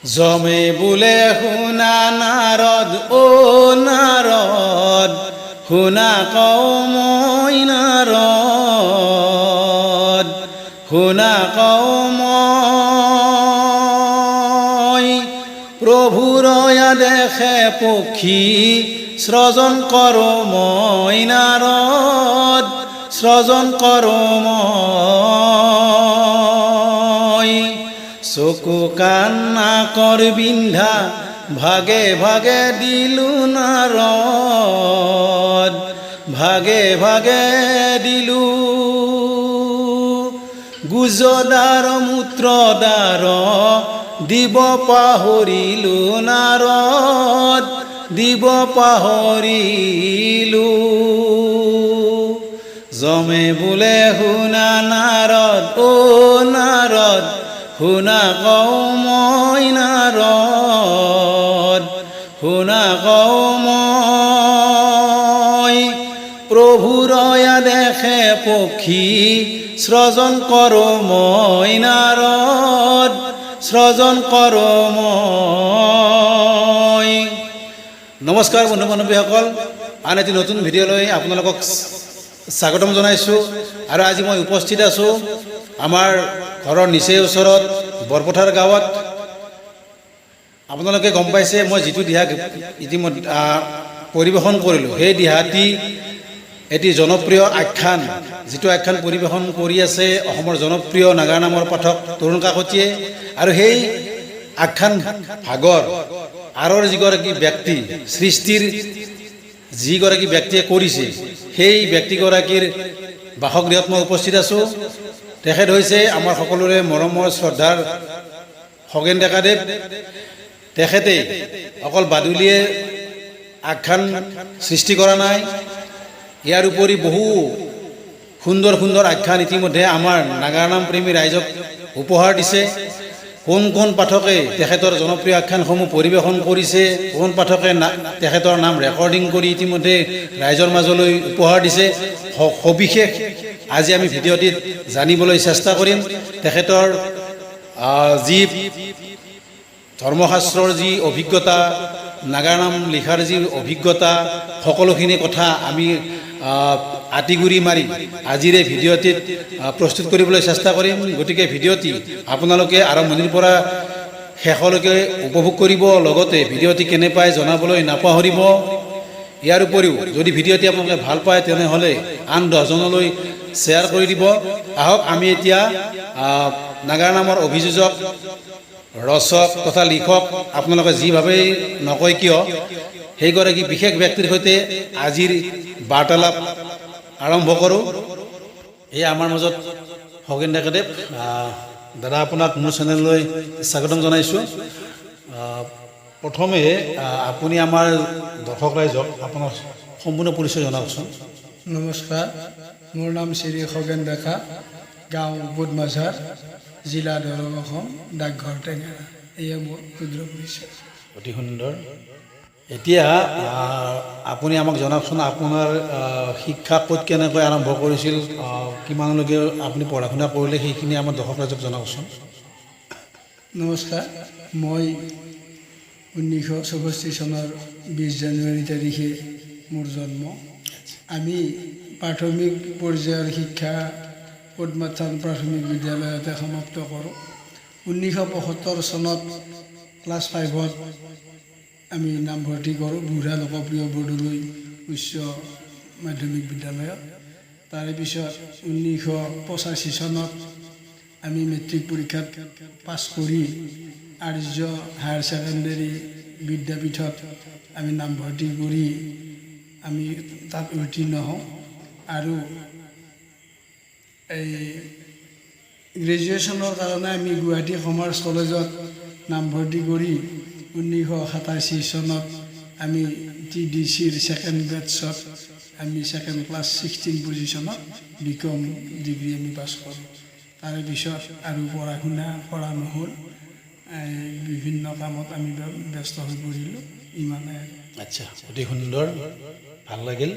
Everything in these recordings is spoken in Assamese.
জমে বোলে শুনা নাৰদ ও নাৰদ শুনা কওঁ মই নাৰদ শুনা কওঁ মই প্ৰভুৰ আদেশে পক্ষী সৃজন কৰোঁ মই নাৰদ সৃজন কৰোঁ মই চকু কাণ নাকৰ বিন্ধা ভাগে ভাগে দিলো নাৰদ ভাগে ভাগে দিলো গুজদাৰ মূত্ৰদাৰ দিব পাহৰিলো নাৰদ দিব পাহৰিলো জমে বোলে শুনা নাৰদ ও নাৰদ শুনা কওঁ মই নাৰদ শুনা কওঁ মই প্ৰভুৰ আদেশে পক্ষী সৃজন কৰোঁ মই নাৰদ সৃজন কৰোঁ মই। নমস্কাৰ বন্ধু বান্ধৱীসকল, আন এটি নতুন ভিডিঅ'লৈ আপোনালোকক স্বাগতম জনাইছোঁ। আৰু আজি মই উপস্থিত আছোঁ আমাৰ ঘৰৰ নিচেই ওচৰত বৰপথাৰ গাঁৱত। আপোনালোকে গম পাইছে মই যিটো দিহা ইতিমধ্যে পৰিৱেশন কৰিলোঁ, সেই দিহাটি এটি জনপ্ৰিয় আখ্যান, যিটো আখ্যান পৰিৱেশন কৰি আছে অসমৰ জনপ্ৰিয় নাগাৰা নামৰ পাঠক তৰুণ কাকতীয়ে। আৰু সেই আখ্যান ভাগৰ আঁৰৰ যিগৰাকী ব্যক্তি, সৃষ্টিৰ যিগৰাকী ব্যক্তিয়ে কৰিছে, সেই ব্যক্তিগৰাকীৰ বাসগৃহত মই উপস্থিত আছোঁ। তেখেত হৈছে আমাৰ সকলোৰে মৰমৰ শ্ৰদ্ধাৰ খগেন ডেকাদেৱ। তেখেতে অকল বাদুলিয়ে আখ্যান সৃষ্টি কৰা নাই, ইয়াৰ উপৰি বহু সুন্দৰ সুন্দৰ আখ্যান ইতিমধ্যে আমাৰ নাগাৰা নাম প্ৰেমী ৰাইজক উপহাৰ দিছে। কোন কোন পাঠকে তেখেতৰ জনপ্ৰিয় আখ্যানসমূহ পৰিৱেশন কৰিছে, কোন পাঠকে তেখেতৰ নাম ৰেকৰ্ডিং কৰি ইতিমধ্যে ৰাইজৰ মাজলৈ উপহাৰ দিছে, সবিশেষ আজি আমি ভিডিঅ'টিত জানিবলৈ চেষ্টা কৰিম। তেখেতৰ যি ধৰ্মশাস্ত্ৰৰ যি অভিজ্ঞতা, নাগাৰা নাম লিখাৰ যি অভিজ্ঞতা, সকলোখিনি কথা আমি আঁতিগুৰি মাৰি আজিৰ এই ভিডিঅ'টিত প্ৰস্তুত কৰিবলৈ চেষ্টা কৰিম। গতিকে ভিডিঅ'টি আপোনালোকে আৰম্ভণিৰ পৰা শেষলৈকে উপভোগ কৰিব, লগতে ভিডিঅ'টি কেনে পায় জনাবলৈ নাপাহৰিব। ইয়াৰ উপৰিও যদি ভিডিঅ'টি আপোনালোকে ভাল পায় তেনেহ'লে আন 10জনলৈ শ্বেয়াৰ কৰি দিব। আহক আমি এতিয়া নাগাৰা নামৰ অভিযোজক, ৰচক তথা লিখক, আপোনালোকে যিভাৱেই নকয় কিয়, সেইগৰাকী বিশেষ ব্যক্তিৰ সৈতে আজিৰ বাৰ্তালাপ আৰম্ভ কৰোঁ। এই আমাৰ মাজত খগেন ডেকাদেৱ। দাদা, আপোনাক মোৰ চেনেললৈ স্বাগতম জনাইছোঁ। প্ৰথমে আপুনি আমাৰ দৰ্শক ৰাইজক আপোনাৰ সম্পূৰ্ণ পৰিচয় জনাওকচোন। নমস্কাৰ, মোৰ নাম শ্ৰী খগেন ডেকা, গাঁও বুধমাঝাৰ, জিলা দৰং, অসম, ডাকঘৰ টেঙেৰা। এয়া মোৰ ক্ষুদ্ৰ পৰিচয়। অতি সুন্দৰ। এতিয়া আপুনি আমাক জনাওকচোন আপোনাৰ শিক্ষা ক'ত কেনেকৈ আৰম্ভ কৰিছিল, কিমানলৈকে আপুনি পঢ়া শুনা কৰিলে, সেইখিনি আমাৰ দৰ্শক ৰাইজক জনাওকচোন। নমস্কাৰ, মই 1964 চনৰ 20 জানুৱাৰী তাৰিখে মোৰ জন্ম। আমি প্ৰাথমিক পৰ্যায়ৰ শিক্ষা পদ্মাথান প্ৰাথমিক বিদ্যালয়তে সমাপ্ত কৰোঁ। 1975 চনত ক্লাছ 5ত আমি নামভৰ্তি কৰোঁ বুঢ়া লোকপ্ৰিয় বৰদলৈ উচ্চ মাধ্যমিক বিদ্যালয়ত। তাৰে পিছত 1985 চনত আমি মেট্ৰিক পৰীক্ষাত পাছ কৰি আৰ্য হায়াৰ ছেকেণ্ডেৰী বিদ্যাপীঠত আমি নামভৰ্তি কৰি আমি তাত উত্তীৰ্ণ হওঁ। আৰু এই গ্ৰেজুৱেশ্যনৰ কাৰণে আমি গুৱাহাটী কমাৰ্চ কলেজত নামভৰ্তি কৰি 1987 চনত আমি TDCৰ ছেকেণ্ড বেটছত আমি ছেকেণ্ড ক্লাছ 16 পজিশ্যনত BCom ডিগ্ৰী আমি পাছ কৰোঁ। তাৰে পিছত আৰু পঢ়া শুনা কৰা নহ'ল, বিভিন্ন কামত আমি ব্যস্ত হৈ পৰিলোঁ, ইমানে। আচ্ছা, অতি সুন্দৰ, ভাল লাগিল।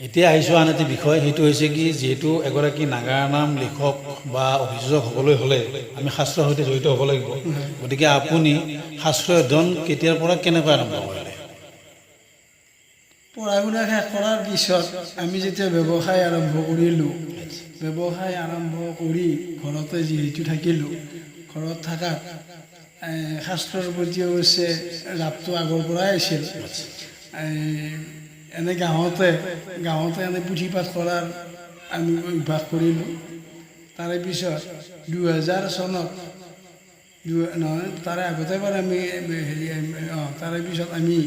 এতিয়া আহিছোঁ আন এটি বিষয়, সেইটো হৈছে কি, যিহেতু এগৰাকী নাগাৰানাম লিখক বা অভিযোজক হ'বলৈ হ'লে আমি শাস্ত্ৰৰ সৈতে জড়িত হ'ব লাগিব। গতিকে আপুনি শাস্ত্ৰ অধ্যয়ন কেতিয়াৰ পৰা কেনেকৈ আৰম্ভ কৰিলে? পঢ়া শুনা শেষ কৰাৰ পিছত আমি যেতিয়া ব্যৱসায় আৰম্ভ কৰিলোঁ, ব্যৱসায় আৰম্ভ কৰি ঘৰতে যিহেতু থাকিলোঁ, ঘৰত থকাত শাস্ত্ৰৰ প্ৰতি অৱশ্যে ৰাপটো আগৰ পৰাই আছিল। এনে গাঁৱতে এনে পুথিপাঠ কৰাৰ আমি অভ্যাস কৰিলোঁ। তাৰে পিছত 2000 চনত নহয়, তাৰে আগতে বাৰু আমি তাৰে পিছত আমি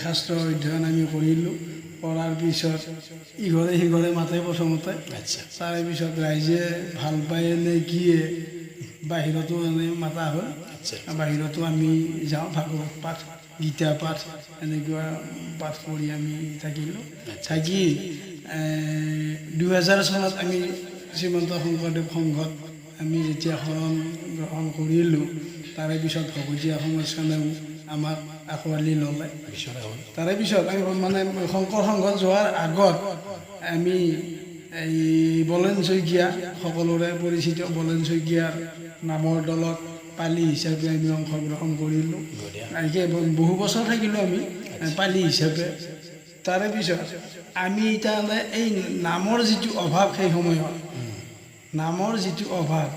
শাস্ত্ৰ অধ্যয়ন আমি কৰিলোঁ। কৰাৰ পিছত ইঘৰে সিঘৰে মাতে প্ৰথমতে, তাৰে পিছত ৰাইজে ভাল পায় নে কিয়ে বাহিৰতো এনে মাতা হ'ল। বাহিৰতো আমি যাওঁ, ভাগৱত পাঠ, গীতা পাঠ এনেকুৱা পাঠ কৰি আমি থাকিলোঁ। থাকি 2000 চনত আমি শ্ৰীমন্ত শংকৰদেৱ সংঘত আমি যেতিয়া শৰণ গ্ৰহণ কৰিলোঁ, তাৰে পিছত ভকতীয়া সমাজখনেও আমাক আঁকোৱালি ল'লে। তাৰে পিছত আমি মানে শংকৰ সংঘত যোৱাৰ আগত আমি এই বলেন শইকীয়া, সকলোৰে পৰিচিত বলেন শইকীয়াৰ নামৰ দলত পালি হিচাপে আমি অংশগ্ৰহণ কৰিলোঁ। বহু বছৰ থাকিলোঁ আমি পালি হিচাপে। তাৰে পিছত আমি তাৰমানে এই নামৰ যিটো অভাৱ, সেই সময়ত নামৰ যিটো অভাৱ,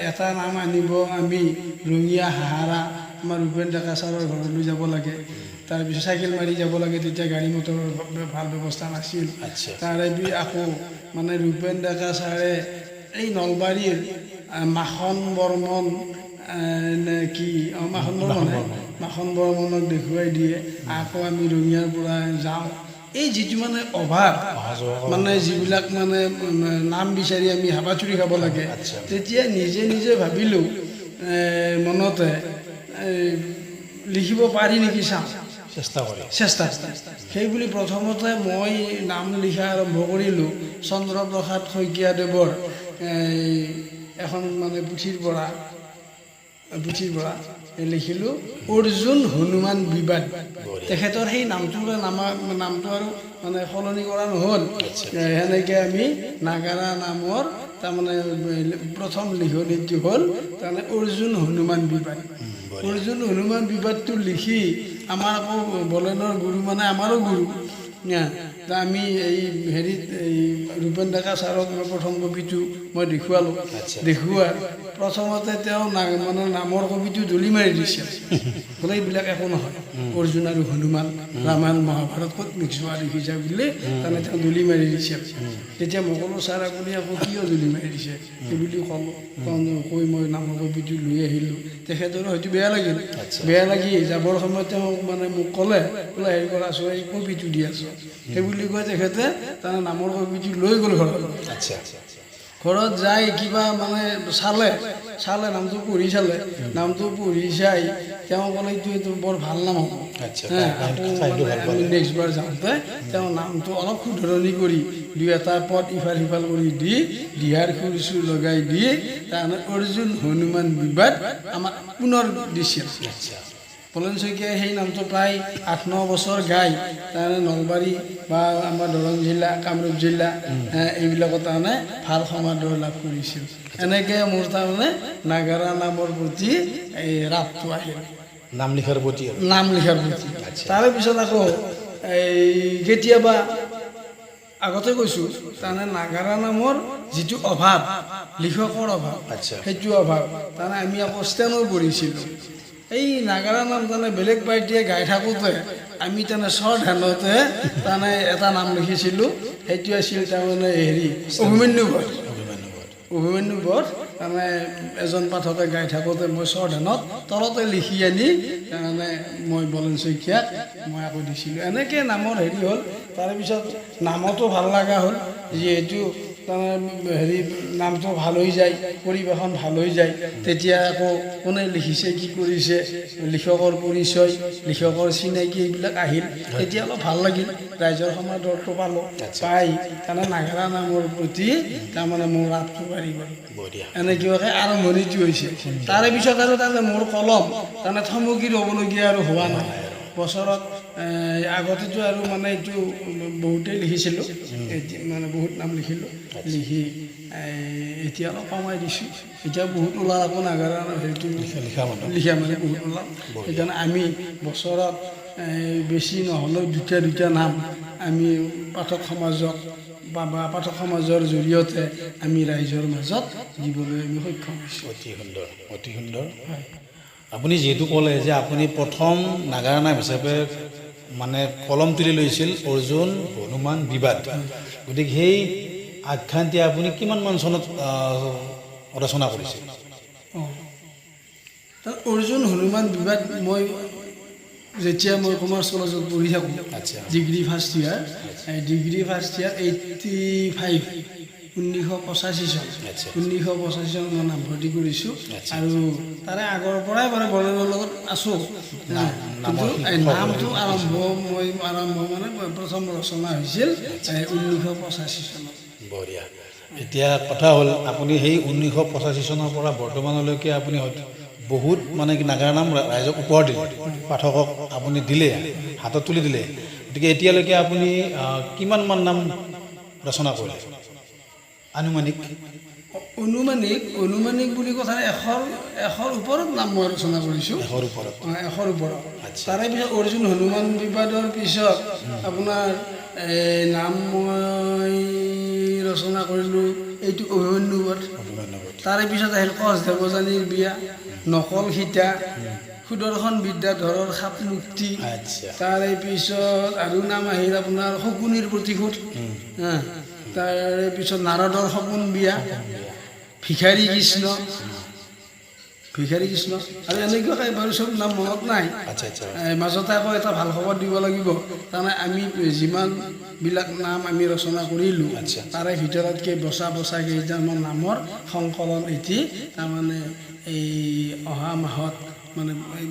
এটা নাম আনিব আমি ৰঙিয়া হাহাৰা আমাৰ ৰূপেন ডেকা ছাৰৰ ঘৰলৈ যাব লাগে, তাৰপিছত চাইকেল মাৰি যাব লাগে, তেতিয়া গাড়ী মটৰৰ ভাল ব্যৱস্থা নাছিল। তাৰে আকৌ মানে ৰূপেন ডেকা ছাৰে এই নলবাৰীৰ মাখন বৰ্মন নে কি, মাখন বৰ্মনক দেখুৱাই দিয়ে। আকৌ আমি ৰঙিয়াৰ পৰা যাওঁ। এই যিটো মানে অভাৱ, মানে যিবিলাক মানে নাম বিচাৰি আমি হাবাথুৰি খাব লাগে, তেতিয়া নিজে নিজে ভাবিলোঁ মনতে লিখিব পাৰি নেকি, চাওঁ, চেষ্টা। সেইবুলি প্ৰথমতে মই নাম লিখা আৰম্ভ কৰিলোঁ চন্দ্ৰপ্ৰসাদ শইকীয়াদেৱৰ এখন মানে পুথিৰ পৰা লিখিলোঁ অৰ্জুন হনুমান বিবাদ। তেখেতৰ সেই নামটো আৰু মানে সলনি কৰা নহ'ল। সেনেকৈ আমি নাগাৰা নামৰ তাৰমানে প্ৰথম লিখনিটো হ'ল তাৰমানে অৰ্জুন হনুমান বিবাদ। অৰ্জুন হনুমান বিবাদটো লিখি আমাৰ আকৌ বলেনৰ গুৰু, মানে আমাৰো গুৰু, আমি এই হেৰিত এই ৰূপেন ডেকা ছাৰক প্ৰথম কবিটো মই দেখুৱালোঁ। দেখুওৱাৰ প্ৰথমতে তেওঁ মানে নামৰ কবিটো দলি মাৰি দিছে, বোলে এইবিলাক একো নহয়, অৰ্জুন আৰু হনুমান ৰামায়ণ মহাভাৰত ক'ত মিক্স হোৱা দেখিছে বুলি তাৰমানে তেওঁ দলি মাৰি দিছে। তেতিয়া মই ক'লোঁ, ছাৰ আপুনি আকৌ কিয় দলি মাৰি দিছে সেইবুলি কৈ মই নামৰ কবিটো লৈ আহিলোঁ। তেখেতৰো হয়তো বেয়া লাগিল। বেয়া লাগি যাবৰ সময়ত তেওঁ মানে মোক ক'লে হেৰি কৰা আছোঁ, এই কবিটো দি আছোঁ, সেইবুলি কৈ তেখেতে তাৰমানে নামৰ কবিটো লৈ গ'ল ঘৰত। ঘৰত যাই কিবা মানে চালে নামটো পঢ়ি চাই তেওঁ ক'লে এইটো বৰ ভাল নাম হ'ব। আকৌ মানে আমি নেক্সট বাৰ যাওঁতে তেওঁ নামটো অলপ শুধৰণি কৰি 2-এটা পদ ইফাল সিফাল কৰি দি দিহাৰ সুৰ চুৰ লগাই দি তাৰমানে অৰ্জুন হনুমান বিবাদ আমাক পুনৰ দিছিল। বলেন শইকীয়াই সেই নামটো প্ৰায় 8-9 বছৰ গাই তাৰমানে নলবাৰী বা আমাৰ দৰং জিলা, কামৰূপ জিলা এইবিলাকত তাৰমানে ভাল সমাদৰ লাভ কৰিছিল। এনেকৈ মোৰ তাৰমানে নাগাৰা নামৰ প্ৰতি এই ৰাপটো আহিল, নাম লিখাৰ প্ৰতি। তাৰে পিছত আকৌ এই কেতিয়াবা আগতে কৈছোঁ তাৰমানে নাগাৰা নামৰ যিটো অভাৱ, লিখকৰ অভাৱ, সেইটো অভাৱ তাৰমানে আমি আকৌ ষ্টেনো পঢ়িছিলোঁ। এই নাগাৰা নাম তাৰমানে বেলেগ পাৰ্টীয়ে গাই থাকোঁতে আমি তাৰমানে স্বৰধ্যানতে তাৰমানে এটা নাম লিখিছিলোঁ, সেইটো আছিল তাৰমানে হেৰি অভিমন্যু বধ। তাৰমানে এজন পাঠকে গাই থাকোঁতে মই স্বৰধ্যানত তলতে লিখি আনি তাৰমানে মই বলেন শইকীয়াক মই আকৌ দিছিলোঁ। এনেকৈ নামৰ হেৰি হ'ল। তাৰপিছত নামতো ভাল লগা হ'ল, যিহেতু তাৰমানে হেৰি নামটো ভাল হৈ যায়, পৰিৱেশন ভাল হৈ যায়, তেতিয়া আকৌ কোনে লিখিছে, কি কৰিছে, লিখকৰ পৰিচয়, লিখকৰ চিনাকি এইবিলাক আহিল, তেতিয়া অলপ ভাল লাগিল, ৰাইজৰ সমাদৰটো পালোঁ। পাই তাৰমানে নাগাৰা নামৰ প্ৰতি তাৰমানে মোৰ ৰাপটো বাঢ়ি গ'ল। এনেকুৱাকৈ আৰম্ভণিটো হৈছে। তাৰে পিছত আৰু তাৰমানে মোৰ কলম তাৰমানে থমকি ৰ'বলগীয়া আৰু হোৱা নাই। বছৰত আগতেতো আৰু মানে এইটো বহুতেই লিখিছিলোঁ মানে বহুত নাম লিখিলোঁ লিখি এতিয়া অলপ কমাই দিছোঁ এতিয়া বহুত ওলাল আকৌ নাগাৰা হেৰিটো লিখা মানে বহুত ওলাল সেইকাৰণে আমি বছৰত বেছি নহ'লেও দুটা নাম আমি পাঠক সমাজক বা পাঠক সমাজৰ জৰিয়তে আমি ৰাইজৰ মাজত দিবলৈ আমি সক্ষম হৈছোঁ। অতি সুন্দৰ অতি সুন্দৰ। আপুনি যিহেতু ক'লে যে আপুনি প্ৰথম নাগাৰা নাম হিচাপে মানে কলম তুলি লৈছিল অৰ্জুন হনুমান বিবাদ, গতিকে সেই আখ্যানটি আপুনি কিমানমান চনত ৰচনা কৰিছিল? অৰ্জুন হনুমান বিবাদ মই যেতিয়া মই কমাৰ্চ কলেজত পঢ়ি থাকোঁ ডিগ্ৰী ফাৰ্ষ্ট ইয়াৰ 85 1985 চন 1985 চনত মই নামভৰ্তি কৰিছোঁ আৰু তাৰে আগৰ পৰাই মানে বলেৰৰ লগত আছোঁ কিন্তু নামটো আৰম্ভ মানে প্ৰথম ৰচনা হৈছিল 1985 চনত। বঢ়িয়া। এতিয়া কথা হ'ল আপুনি সেই 1985 চনৰ পৰা বৰ্তমানলৈকে আপুনি বহুত মানে কি নাগাৰা নাম ৰাইজক উপহাৰ দিলে, পাঠকক আপুনি দিলে, হাতত তুলি দিলে, গতিকে এতিয়ালৈকে আপুনি কিমানমান নাম ৰচনা কৰিলে অনুমানিক বুলি কথা 100ৰ ওপৰত নাম মই ৰচনা কৰিছোঁ। 100ৰ ওপৰত? 100ৰ ওপৰত। তাৰে পিছত অৰ্জুন হনুমান বিবাদৰ পিছত আপোনাৰ নাম মই ৰচনা কৰিলোঁ এইটো অভিমন্যুবধ। তাৰে পিছত আহিল কচ দেৱযানীৰ বিয়া, নকল সীতা, সুদৰ্শন বিদ্যাধৰৰ সাপ মুক্তি, তাৰে পিছত আৰু নাম আহিল আপোনাৰ শকুনিৰ প্ৰতিশোধ, তাৰে পিছত নাৰদৰ সপোন বিয়া, ভিখাৰী কৃষ্ণ আৰু এনেকুৱাকৈ বাৰু চব নাম মনত নাই। মাজতে আকৌ এটা ভাল খবৰ দিব লাগিব, তাৰমানে আমি যিমানবিলাক নাম আমি ৰচনা কৰিলোঁ তাৰে ভিতৰতকৈ বচা কেইটামান নামৰ সংকলন এটি তাৰমানে এই অহা মাহত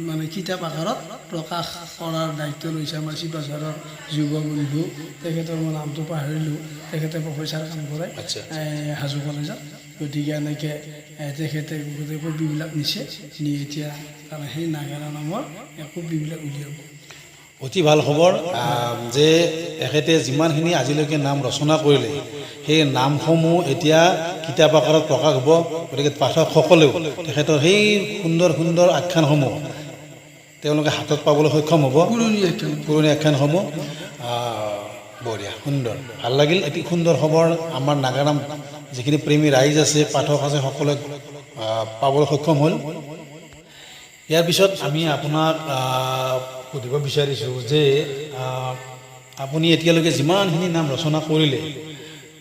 মানে কিতাপ আকাৰত প্ৰকাশ কৰাৰ দায়িত্ব লৈছে আমাৰ চিপাঝাৰৰ যুৱবন্ধু, তেখেতৰ মই নামটো পাহৰিলোঁ, তেখেতে প্ৰফেচাৰ কাম কৰে হাজো কলেজত, গতিকে এনেকৈ তেখেতে গোটেই কপিবিলাক নিছে নি এতিয়া তাৰমানে সেই নাগাৰা নামৰ কপিবিলাক উলিয়াব। অতি ভাল খবৰ যে এখেতে যিমানখিনি আজিলৈকে নাম ৰচনা কৰিলে সেই নামসমূহ এতিয়া কিতাপ আকাৰত প্ৰকাশ হ'ব, গতিকে পাঠকসকলেও তেখেতৰ সেই সুন্দৰ আখ্যানসমূহ তেওঁলোকে হাতত পাবলৈ সক্ষম হ'ব, পুৰণি আখ্যানসমূহ। বঢ়িয়া, সুন্দৰ, ভাল লাগিল। এটি সুন্দৰ খবৰ আমাৰ নাগাৰা নাম যিখিনি প্ৰেমী ৰাইজ আছে, পাঠক আছে, সকলোৱে পাবলৈ সক্ষম হ'ল। ইয়াৰ পিছত আমি আপোনাক সুধিব বিচাৰিছোঁ যে আপুনি এতিয়ালৈকে যিমানখিনি নাম ৰচনা কৰিলে,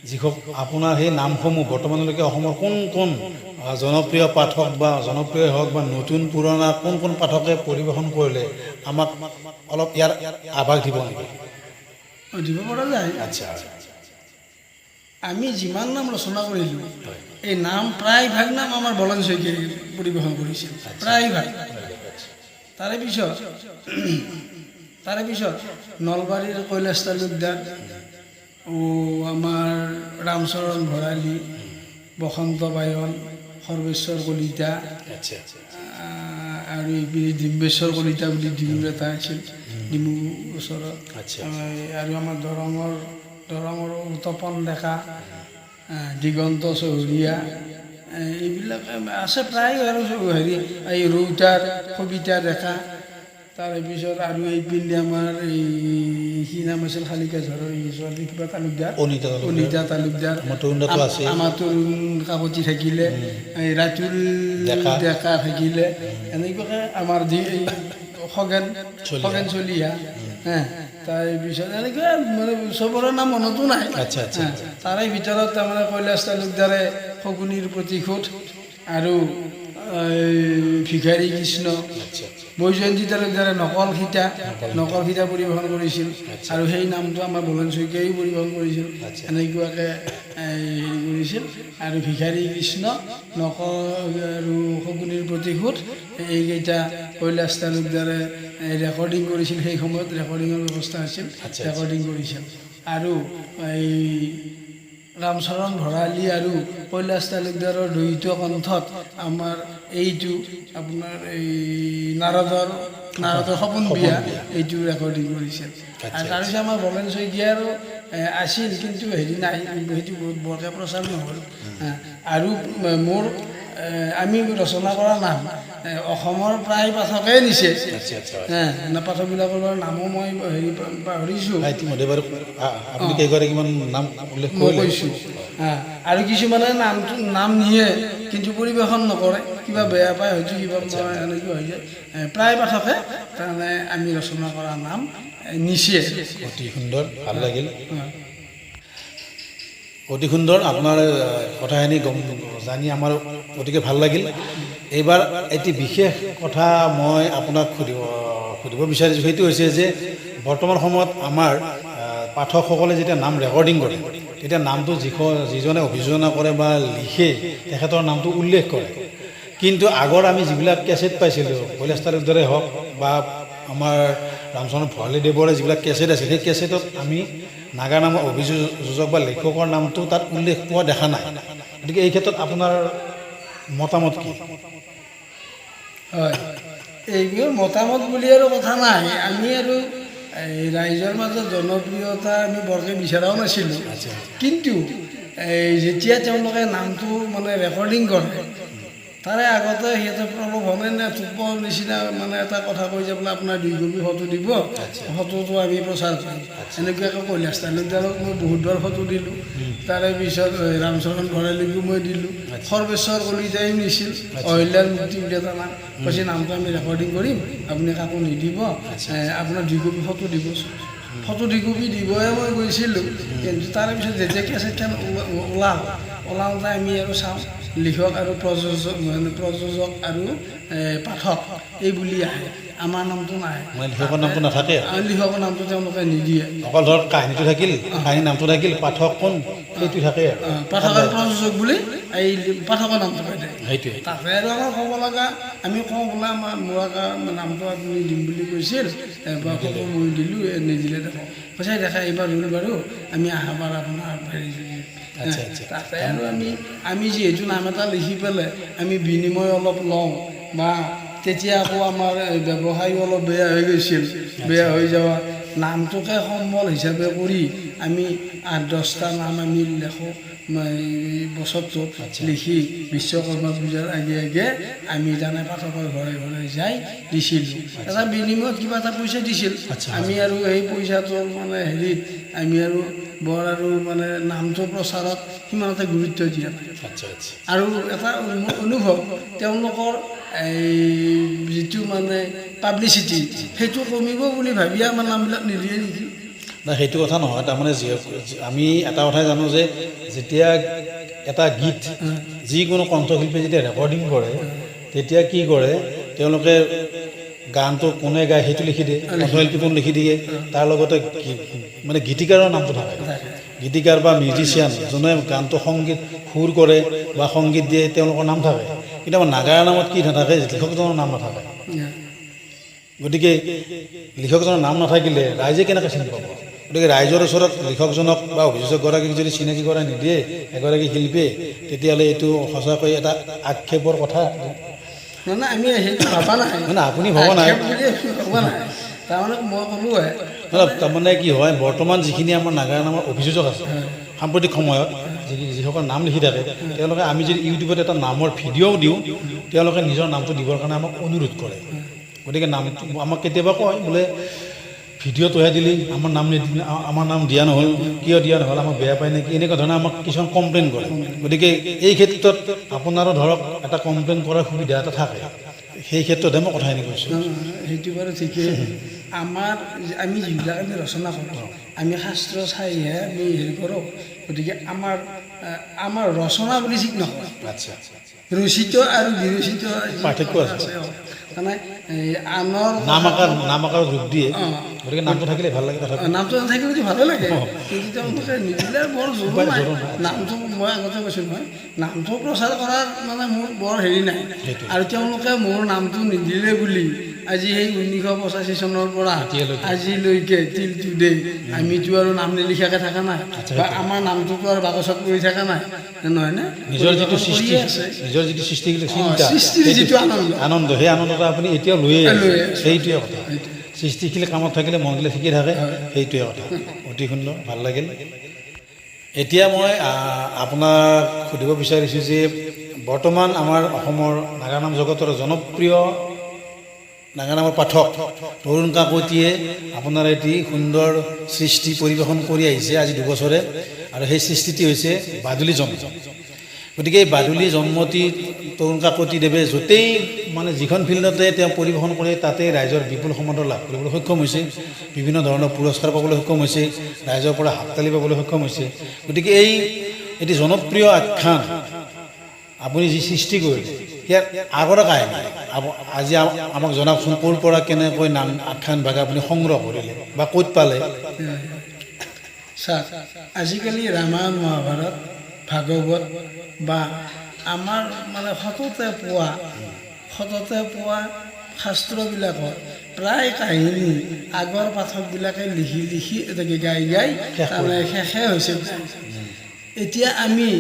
যিসকল আপোনাৰ সেই নামসমূহ বৰ্তমানলৈকে অসমৰ কোন জনপ্ৰিয় পাঠক বা জনপ্ৰিয় হওক বা নতুন পুৰণা কোন পাঠকে পৰিৱেশন কৰিলে, আমাক অলপ ইয়াৰ আভাস দিব নেকি? দিব পৰা যায়। আচ্ছা, আমি যিমান নাম ৰচনা কৰিলোঁ এই নাম প্ৰায়ভাগ নাম আমাৰ বলেন শইকীয়াই পৰিৱেশন কৰিছিল, প্ৰায়ভাগ। তাৰে পিছত নলবাৰীৰ কৈলাশ তালুকদাৰ, আমাৰ ৰামচৰণ ভৰালী, বসন্ত বায়ন, সৰ্বেশ্বৰ কলিতা আৰু এইপিনে ডিম্বেশ্বৰ কলিতা বুলি ডিমুৰ এটা আছিল, ডিমু ওচৰত, আৰু আমাৰ দৰঙৰ তপন ডেকা, দিগন্ত চহৰীয়া, এইবিলাক আছে প্ৰায়। আৰু হেৰি এই ৰৌতাৰ কবিতা ডেকা, তাৰে পিছত আৰু এইপিনে আমাৰ এই কি নাম আছিল শালিকাঝাৰৰ ছোৱালী কিবা তালুকদাৰ, অনিতা তালুকদাৰ, আমাৰ তৰুণ কাকতি থাকিলে, এই ৰাতুল ডেকা থাকিলে, এনেকুৱাকৈ আমাৰ খগেন চলিহা, তাৰে পিছত এনেকৈ মানে চবৰে নাম মনতো নাই। তাৰে ভিতৰত তাৰমানে কৈলাশ তালুকদাৰে শকুনিৰ প্ৰতিশোধ আৰু ভিখাৰী কৃষ্ণ, বৈজয়ন্তী তালুকদাৰে নকল সীতা পৰিৱেশন কৰিছিল, আৰু সেই নামটো আমাৰ বলেন শইকীয়াই পৰিৱেশন কৰিছিল, এনেকুৱাকৈ হেৰি কৰিছিল। আৰু ভিখাৰী কৃষ্ণ, নকল আৰু শকুনিৰ প্ৰতিশোধ এইকেইটা কৈলাশ তালুকদাৰে ৰেকৰ্ডিং কৰিছিল, সেই সময়ত ৰেকৰ্ডিঙৰ ব্যৱস্থা আছিল, ৰেকৰ্ডিং কৰিছিল। আৰু এই ৰামচৰণ ভৰালী আৰু কৈলাশ তালুকদাৰৰ দ্বৈত কণ্ঠত আমাৰ এইটো আপোনাৰ এই নাৰদৰ নাৰদৰ সপোন বিয়া এইটো ৰেকৰ্ডিং কৰিছিল। আৰু তাৰপিছত আমাৰ ভৱেন শইকীয়াৰো আছিল, কিন্তু হেৰি নাই, সেইটো বহুত বৰকৈ প্ৰচাৰ নহ'ল। আৰু মোৰ আমি ৰচনা কৰা নাম অসমৰ প্ৰায় পাঠকেই নিছে। পাঠকবিলাকৰ বাৰু নামো মই হেৰি পাহৰিছোঁ, ইতিমধ্যে বাৰু আপুনি কেইগৰাকীমান নাম উল্লেখ মই কৈছোঁ। আৰু কিছুমানে নাম নিয়ে কিন্তু পৰিৱেশন নকৰে, কিবা বেয়া পায় হয়তো, কিবা এনেকুৱা হৈ যায়। প্ৰায় পাঠকে তাৰমানে আমি ৰচনা কৰা নাম নিছে। অতি সুন্দৰ, ভাল লাগিল, অতি সুন্দৰ। আপোনাৰ কথাখিনি জানি আমাৰ অতিকে ভাল লাগিল। এইবাৰ এটি বিশেষ কথা মই আপোনাক সুধিব বিচাৰিছোঁ, সেইটো হৈছে যে বৰ্তমান সময়ত আমাৰ পাঠকসকলে যেতিয়া নাম ৰেকৰ্ডিং কৰে, তেতিয়া নামটো যিজনে অভিযোজনা কৰে বা লিখে তেখেতৰ নামটো উল্লেখ কৰে। কিন্তু আগৰ আমি যিবিলাক কেছেট পাইছিলোঁ, কৈলাশতালুৰ দৰে হওক বা আমাৰ ৰামচন্দ্ৰ ভৰালীদেৱৰে যিবিলাক কেছেট আছিল, সেই কেছেটত আমি নাগা নামৰ অভিযোজক বা লেখকৰ নামটো তাত উল্লেখ পোৱা দেখা নাই। গতিকে এই ক্ষেত্ৰত আপোনাৰ মতামত কি? হয়, এইবোৰ মতামত বুলি আৰু কথা নাই। আমি আৰু এই ৰাইজৰ মাজত জনপ্ৰিয়তা আমি বৰকৈ বিচৰাও নাছিলোঁ। কিন্তু যেতিয়া তেওঁলোকে নামটো মানে ৰেকৰ্ডিং কৰে, তাৰে আগতে সিহঁতে প্ৰলোভনে নে থোপৰ নিচিনা মানে এটা কথা কৈ যে বোলে আপোনাৰ 2 কপি ফটো দিব, ফটোটো আমি প্ৰচাৰ কৰিম। এনেকুৱাকৈ কৈলাশতালুকদাৰক মই বহুতবাৰ ফটো দিলোঁ, তাৰে পিছত ৰামচৰণ ভৰালীকো মই দিলোঁ, সৰ্বেশ্বৰ কলিতাইও নিছিল, অহিল্যাৰ মুক্তি বুলি এটা নাম কৈছে, নামটো আমি ৰেকৰ্ডিং কৰিম, আপুনি কাকো নিদিব, আপোনাৰ 2 কপি ফটো দিব। ফটো 2 কপি দিবহে মই গৈছিলোঁ, কিন্তু তাৰে পিছত যেতিয়া কেছেটখন ওলাওঁতে আমি আৰু চাওঁ লিখক আৰু প্ৰযোজক আৰু পাঠক এই বুলি আহে, আমাৰ নামটো নাহে। লিখকৰ নামটো নাথাকে, লিখকৰ নামটো তেওঁলোকে নিদিয়ে। অকল ধৰক কাহিনীটো থাকিল, কাহিনীৰ নামটো থাকিল, পাঠক কোন সেইটো থাকে, পাঠক আৰু প্ৰযোজক বুলি এই পাঠকৰ নামটো পাই থাকে। সেইটোৱে তাতে আৰু আমাৰ ক'ব লগা, আমি কওঁ বোলে আমাৰ মোৰাকা নামটো আপুনি দিম বুলি কৈছিল, বা ফটো মই দিলোঁ, নিদিলে দেখোঁ কৈছে দেখা এইবাৰ হ'ল বাৰু, আমি অহাবাৰ আপোনাৰ হেৰি তাতে আৰু আমি যিহেতু নাম এটা লিখি পেলাই আমি বিনিময় অলপ লওঁ, বা তেতিয়া আকৌ আমাৰ ব্যৱসায়ো অলপ বেয়া হৈ গৈছিল। বেয়া হৈ যোৱা নামটোকে সম্বল হিচাপে কৰি আমি 8-10টা নাম আমি লেখোঁ বছৰটোত লিখি বিশ্বকৰ্মা পূজাৰ আগে আগে আমি জানে পাঠকৰ ঘৰে ঘৰে যাই দিছিলোঁ। এটা বিনিময়ত কিবা এটা পইচা দিছিল। আমি আৰু সেই পইচাটোৰ মানে হেৰিত আমি আৰু বৰ আৰু মানে নামটো প্ৰচাৰত সিমান এটা গুৰুত্ব দিয়া নাই। আৰু এটা অনুভৱ, তেওঁলোকৰ এই যিটো মানে পাব্লিচিটি সেইটো কমিব বুলি ভাবিয়ে আমাৰ নামবিলাক নিদিয়ে নেকি? নাই, সেইটো কথা নহয়। তাৰমানে আমি এটা কথাই জানো যে যেতিয়া এটা গীত যিকোনো কণ্ঠশিল্পী যেতিয়া ৰেকৰ্ডিং কৰে, তেতিয়া কি কৰে, তেওঁলোকে গানটো কোনে গায় সেইটো লিখি দিয়ে, কণ্ঠশিল্পীটো লিখি দিয়ে, তাৰ লগতে মানে গীতিকাৰৰ নামটো থাকে। গীতিকাৰ বা মিউজিচিয়ান যোনে গানটো সংগীত সুৰ কৰে বা সংগীত দিয়ে, তেওঁলোকৰ নাম থাকে। কিন্তু আমাৰ নাগাৰা নামত কি নাথাকে, লিখকজনৰ নাম নাথাকে। গতিকে লিখকজনৰ নাম নাথাকিলে ৰাইজে কেনেকৈ চিনি পাব? গতিকে ৰাইজৰ ওচৰত লিখকজনক বা অভিযোজকগৰাকীক যদি চিনাকি কৰাই নিদিয়ে এগৰাকী শিল্পীয়ে, তেতিয়াহ'লে এইটো সঁচাকৈ এটা আক্ষেপৰ কথা। মানে আমি সেইটো ভবা নাই, মানে আপুনি ভবা নাই, ভবা নাই। তাৰমানে মই ক'লোৱে, তাৰমানে কি হয়, বৰ্তমান যিখিনি আমাৰ নাগাৰা নামৰ অভিযোজক আছে সাম্প্ৰতিক সময়ত, যিসকল নাম লিখি থাকে, তেওঁলোকে আমি যদি ইউটিউবত এটা নামৰ ভিডিঅ'ও দিওঁ, তেওঁলোকে নিজৰ নামটো দিবৰ কাৰণে আমাক অনুৰোধ কৰে। গতিকে নামটো আমাক কেতিয়াবা কয় বোলে ভিডিঅ'টোহে দিলি, আমাৰ নাম দিয়া নহ'ল, কিয় দিয়া নহ'ল, আমাক বেয়া পায় নেকি, এনেকুৱা ধৰণে আমাক কিছুমান কমপ্লেইন কৰে। গতিকে এই ক্ষেত্ৰত আপোনাৰো ধৰক এটা কমপ্লেইন কৰাৰ সুবিধা এটা থাকে, সেই ক্ষেত্ৰতহে মই কথাখিনি কৈছোঁ। সেইটো বাৰু ঠিকেই। আমি যিবিলাক আমি ৰচনা কৰোঁ, আমি শাস্ত্ৰ চাইহে আমি হেৰি কৰোঁ। গতিকে আমাৰ ৰচনা বুলি ঠিক নহয়, ৰচিত আৰু বিৰচিত পাৰ্থক্য আছে। মানে আনৰ নাম আকাৰ ৰূপ দিয়ে। গতিকে নামটো থাকিলে ভাল লাগে তথাপি নামটো নাথাকিলেতো ভালে লাগে কিন্তু তেওঁলোকে নিদিলে বৰ জোৰ নাই নামটো মই আগতে কৈছোঁ মই নামটো প্ৰচাৰ কৰাৰ মানে মোৰ বৰ হেৰি নাই আৰু তেওঁলোকে মোৰ নামটো নিদিলে বুলি আজি সেই 1985 চনৰ পৰা আজিলৈকে টিল টুডে আমিতো আৰু নাম নিলিখাকৈ থকা নাই বা আমাৰ নামটোতো আৰু বাকচত পৰি থকা নাই নহয়নে নিজৰ যিটো সৃষ্টি চিন্তা সৃষ্টিৰ যিটো আনন্দ সেই আনন্দটো আপুনি এতিয়াও লৈয়ে সেইটোৱে কথা সৃষ্টিশীল কামত থাকিলে মন দিলে ঠিকেই থাকে সেইটোৱে কথা অতি সুন্দৰ ভাল লাগিল এতিয়া মই আপোনাক সুধিব বিচাৰিছোঁ যে বৰ্তমান আমাৰ অসমৰ নাগানাম জগতৰ জনপ্ৰিয় নাগানামৰ পাঠক তৰুণ কাকতীয়ে আপোনাৰ এটি সুন্দৰ সৃষ্টি পৰিৱেশন কৰি আহিছে আজি 2 বছৰে আৰু সেই সৃষ্টিটি হৈছে বাদুলি জন্ম গতিকে এই বাদুলি জন্মটি তৰুণ কাকতিদেৱে য'তেই মানে যিখন ফিল্ডতে তেওঁ পৰিৱেশন কৰে তাতে ৰাইজৰ বিপুল সমাদৰ লাভ কৰিবলৈ সক্ষম হৈছে বিভিন্ন ধৰণৰ পুৰস্কাৰ পাবলৈ সক্ষম হৈছে ৰাইজৰ পৰা হাততালি পাবলৈ সক্ষম হৈছে গতিকে এটি জনপ্ৰিয় আখ্যান আপুনি যি সৃষ্টি কৰিলে ইয়াৰ আগৰ কাহিনী আজি আমাক জনাওকচোন ক'ৰ পৰা কেনেকৈ নাম আখ্যান ভাগ আপুনি সংগ্ৰহ কৰিলে বা ক'ত পালে চাওক আজিকালি ৰামায়ণ মহাভাৰত ভাগৱত বা আমাৰ মানে সততে পোৱা শাস্ত্ৰবিলাকত প্ৰায় কাহিনী আগৰ পাঠকবিলাকে লিখি গাই তাৰমানে শেষে হৈছে এতিয়া আমি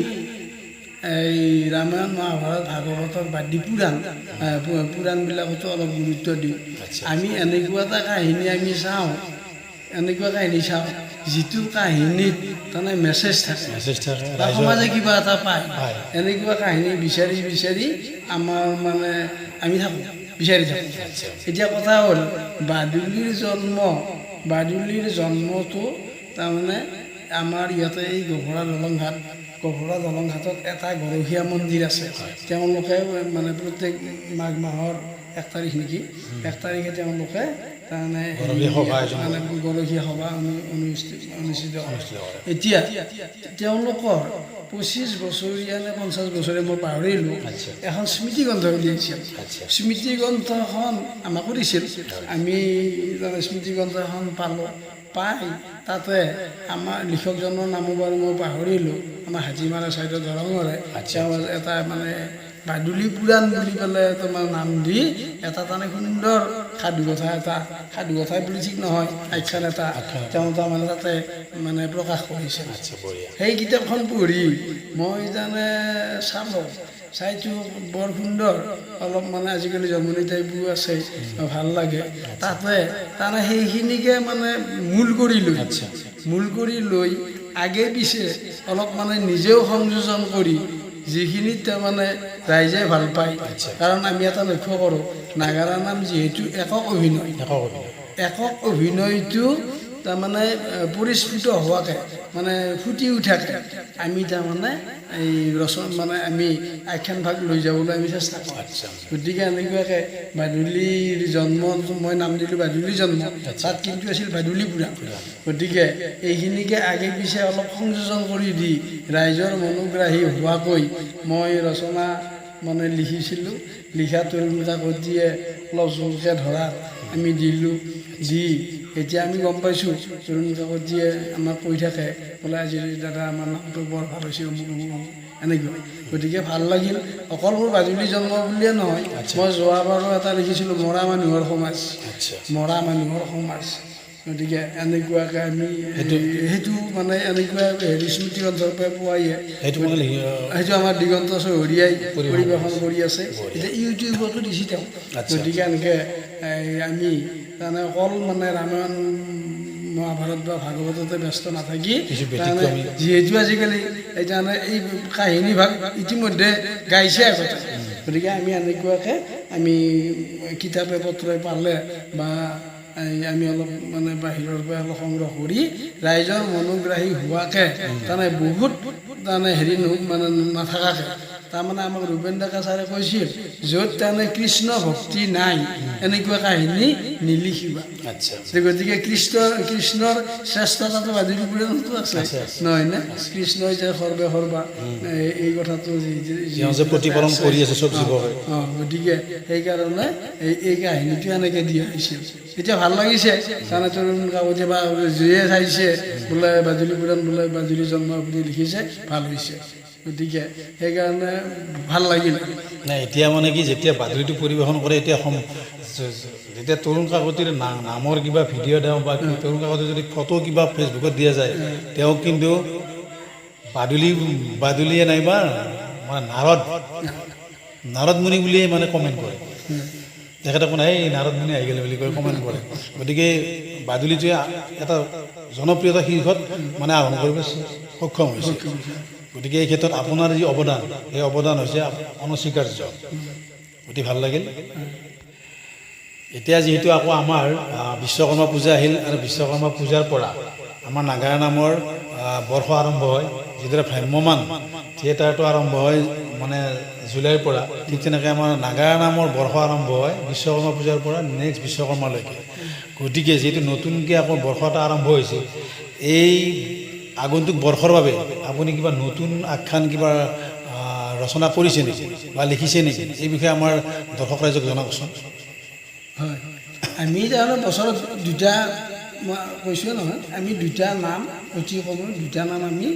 এই ৰামায়ণ মহাভাৰত ভাগৱতৰ বাদী পুৰাণবিলাকতো অলপ গুৰুত্ব দিওঁ আমি এনেকুৱা এটা কাহিনী চাওঁ যিটো কাহিনীত তাৰমানে মেছেজ থাকে বা সমাজে কিবা এটা পায় এনেকুৱা কাহিনী বিচাৰি আমাৰ মানে আমি বিচাৰি থাকোঁ এতিয়া কথা হ'ল বাদুলিৰ জন্মটো তাৰমানে আমাৰ ইয়াতে এই গহৰা দলং ঘাটত এটা গৰখীয়া মন্দিৰ আছে তেওঁলোকে মানে প্ৰত্যেক মাঘ মাহৰ 1 তাৰিখ নেকি 1 তাৰিখে তেওঁলোকে তাৰমানে গৰখীয়া সভা অনুষ্ঠিত এতিয়া তেওঁলোকৰ 25 বছৰীয়া নে 50 বছৰীয়া মই পাহৰিলোঁ এখন স্মৃতিগ্ৰন্থ উলিয়াইছিল স্মৃতিগ্ৰন্থখন আমাকো দিছিল আমি স্মৃতিগ্ৰন্থ এখন পাই তাতে আমাৰ লিখকজনৰ নামো বাৰু মই পাহৰিলোঁ আমাৰ হাতীমাৰা ছাইডৰ দৰঙৰে তেওঁ এটা মানে বাদুলি পুৰাণ বুলি পেলাই তোমাৰ নাম দি এটা তাৰমানে সুন্দৰ সাধু কথা বুলি ঠিক নহয় আখ্যান এটা তেওঁ তাৰমানে তাতে মানে প্ৰকাশ কৰিছে সেই কিতাপখন পঢ়ি মই চাইটো বৰ সুন্দৰ অলপ মানে আজিকালি জন্মনি টাইপো আছে ভাল লাগে তাতে তাৰমানে সেইখিনিকে মানে মূল কৰি লৈ আগে পিছে অলপ মানে নিজেও সংযোজন কৰি যিখিনিত তাৰমানে ৰাইজে ভাল পায় কাৰণ আমি এটা লক্ষ্য কৰোঁ নাগাৰা নাম যিহেতু একক অভিনয়টো তাৰমানে পৰিস্ফুট হোৱাকৈ মানে ফুটি উঠাকৈ আমি তাৰমানে এই মানে আমি আখ্যান ভাগ লৈ যাবলৈ আমি চেষ্টা কৰোঁ গতিকে এনেকুৱাকৈ বাদুলিৰ জন্ম মই নাম দিলোঁ বাদুলি জন্ম তাত কিন্তু আছিল বাদুলি পুৰাণ গতিকে এইখিনিকে আগে পিছে অলপ সংযোজন কৰি দি ৰাইজৰ মনোগ্ৰাহী হোৱাকৈ মই ৰচনা মানে লিখিছিলোঁ লিখা তৰুণ কাকতীয়ে অলপ জোৰকৈ ধৰা আমি দিলোঁ এতিয়া আমি গম পাইছোঁ তৰুণ কাকতীয়ে আমাক কৈ থাকে বোলে আজি দাদা আমাৰ নামটো বৰ ভাল হৈছে এনেকুৱা গতিকে ভাল লাগিল অকল মোৰ বাদুলি জন্ম বুলিয়ে নহয় মই যোৱাবাৰো এটা লিখিছিলোঁ মৰা মানুহৰ সমাজ গতিকে এনেকুৱাকৈ আমি সেইটো মানে এনেকুৱা স্মৃতিগ্ৰন্থৰ পৰা পোৱাইয়ে সেইটো আমাৰ দিগন্ত চৌধুৰীয়াই পৰিৱেশন কৰি আছে এতিয়া ইউটিউবতো দিছে তেওঁ গতিকে এনেকৈ আমি তাৰমানে অকল মানে ৰামায়ণ মহাভাৰত বা ভাগৱততে ব্যস্ত নাথাকি যিহেতু আজিকালি তাৰমানে এই কাহিনী ভাগ ইতিমধ্যে গাইছে আগতে গতিকে আমি এনেকুৱাকৈ আমি কিতাপে পত্ৰই পালে বা আমি অলপ মানে বাহিৰৰ পৰা অলপ সংগ্ৰহ কৰি ৰাইজৰ মনোগ্ৰাহী হোৱাকৈ তাৰমানে বহুত তাৰমানে হেৰি মানে নাথাকাকৈ তাৰমানে আমাক ৰূপেন ডেকা ছাৰে কৈছিল য'ত তাৰমানে কৃষ্ণ ভক্তি নাই এনেকুৱা কাহিনী নিলিখিবা। আচ্ছা গতিকে কৃষ্ণৰ শ্ৰেষ্ঠতাটো বাদুলি পুৰাণতো আছে নহয় নে? কৃষ্ণই যে সৰ্বে সৰ্বা এই কথাটো তেওঁ যে প্ৰতিপালন কৰি আছে চব জীৱক। গতিকে সেইকাৰণে এই কাহিনীটো এনেকৈ দিয়া হৈছিল। এতিয়া ভাল লাগিছে তাৰমানে তৰুণ কাকতি বা যিয়ে চাইছে বোলে বাদুলি পুৰাণ বোলে বাদুলি জন্ম বুলি লিখিছে ভাল হৈছে। গতিকে সেইকাৰণে ভাল লাগিল। নাই এতিয়া মানে কি যেতিয়া বাতৰিটো পৰিৱেশন কৰে এতিয়া যেতিয়া তৰুণ কাকতিৰ নামৰ কিবা ভিডিঅ' দিওঁ বা তৰুণ কাকতিৰ যদি ফটো কিবা ফেচবুকত দিয়া যায় তেওঁক কিন্তু বাদুলিয়ে নাইবা মানে নাৰদ মুনি বুলিয়ে মানে কমেণ্ট কৰে। তেখেতে কোনে এই নাৰদ মুনি আহি গ'লে বুলি কৈ কমেণ্ট কৰে। গতিকে বাদুলিটোৱে এটা জনপ্ৰিয়তা শীৰ্ষত মানে আহৰণ কৰিব সক্ষম হৈছে। গতিকে এই ক্ষেত্ৰত আপোনাৰ যি অৱদান এই অৱদান হৈছে অনস্বীকাৰ্য। অতি ভাল লাগিল। এতিয়া যিহেতু আকৌ আমাৰ বিশ্বকৰ্মা পূজা আহিল আৰু বিশ্বকৰ্মা পূজাৰ পৰা আমাৰ নাগাৰা নামৰ বৰ্ষ আৰম্ভ হয়। যিদৰে ভ্ৰাম্যমান থিয়েটাৰটো আৰম্ভ হয় মানে জুলাইৰ পৰা, ঠিক তেনেকৈ আমাৰ নাগাৰা নামৰ বৰ্ষ আৰম্ভ হয় বিশ্বকৰ্মা পূজাৰ পৰা নেক্সট বিশ্বকৰ্মালৈকে। গতিকে যিহেতু নতুনকৈ আকৌ বৰ্ষ এটা আৰম্ভ হৈছে, এই আগন্তুক বৰ্ষৰ বাবে আপুনি কিবা নতুন আখ্যান কিবা ৰচনা কৰিছে নেকি বা লিখিছে নেকি? এই বিষয়ে আমাৰ দৰ্শক ৰাইজক জনাবচোন। হয়, আমি তাৰমানে বছৰত দুটা মই কৈছোঁ নহয়, আমি দুটা নাম অতি কমেও দুটা নাম আমি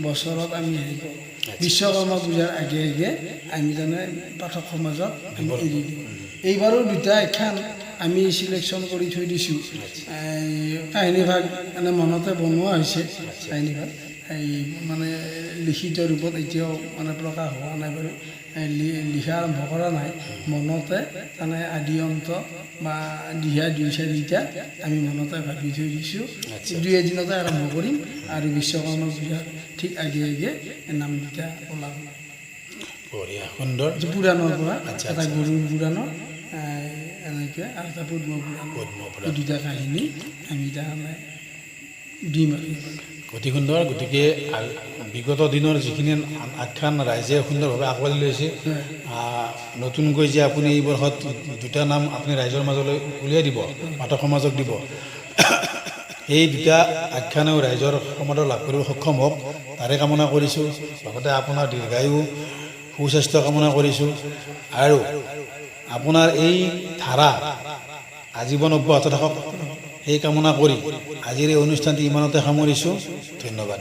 বছৰত আমি হেৰি কৰোঁ। বিশ্বকৰ্মা পূজাৰ আগে আগে আমি তাৰমানে পাঠক সমাজত আমি এৰি দিওঁ। এইবাৰো দুটা আখ্যান আমি চিলেকশ্যন কৰি থৈ দিছোঁ। কাহিনীভাগ মানে মনতে বনোৱা হৈছে। কাহিনীভাগ এই মানে লিখিত ৰূপত এতিয়াও মানে প্ৰকাশ হোৱা নাই বাৰু, লিখা আৰম্ভ কৰা নাই। মনতে মানে আদি অন্ত বা দিহা দুই চাৰিটা আমি মনতে ভাবি থৈ দিছোঁ। দুই এদিনতে আৰম্ভ কৰিম আৰু বিশ্বকৰ্মা পূজাৰ ঠিক আগে আগে নাম দুটা ওলাব। বঢ়িয়া, সুন্দৰ। পুৰাণৰ পৰা এটা গৰুৰ পুৰাণৰ এনেকৈ আৰু এটা পদ্ম পুৰাণ, এই দুটা কাহিনী আমি তাৰমানে দিম আৰু। অতি সুন্দৰ। গতিকে বিগত দিনৰ যিখিনি আখ্যান ৰাইজে সুন্দৰভাৱে আঁকোৱালি লৈছে, নতুনকৈ যে আপুনি এই বৰ্ষত দুটা নাম আপুনি ৰাইজৰ মাজলৈ উলিয়াই দিব, পাঠক সমাজক দিব, এই দুটা আখ্যানেও ৰাইজৰ সমাদৰ লাভ কৰিব সক্ষম হওক তাৰে কামনা কৰিছোঁ। লগতে আপোনাৰ দীৰ্ঘায়ু সুস্বাস্থ্য কামনা কৰিছোঁ আৰু আপোনাৰ এই ধাৰা আজীৱন অব্যাহত থাকক সেই কামনা কৰি আজিৰ এই অনুষ্ঠানটি ইমানতে সামৰিছোঁ। ধন্যবাদ।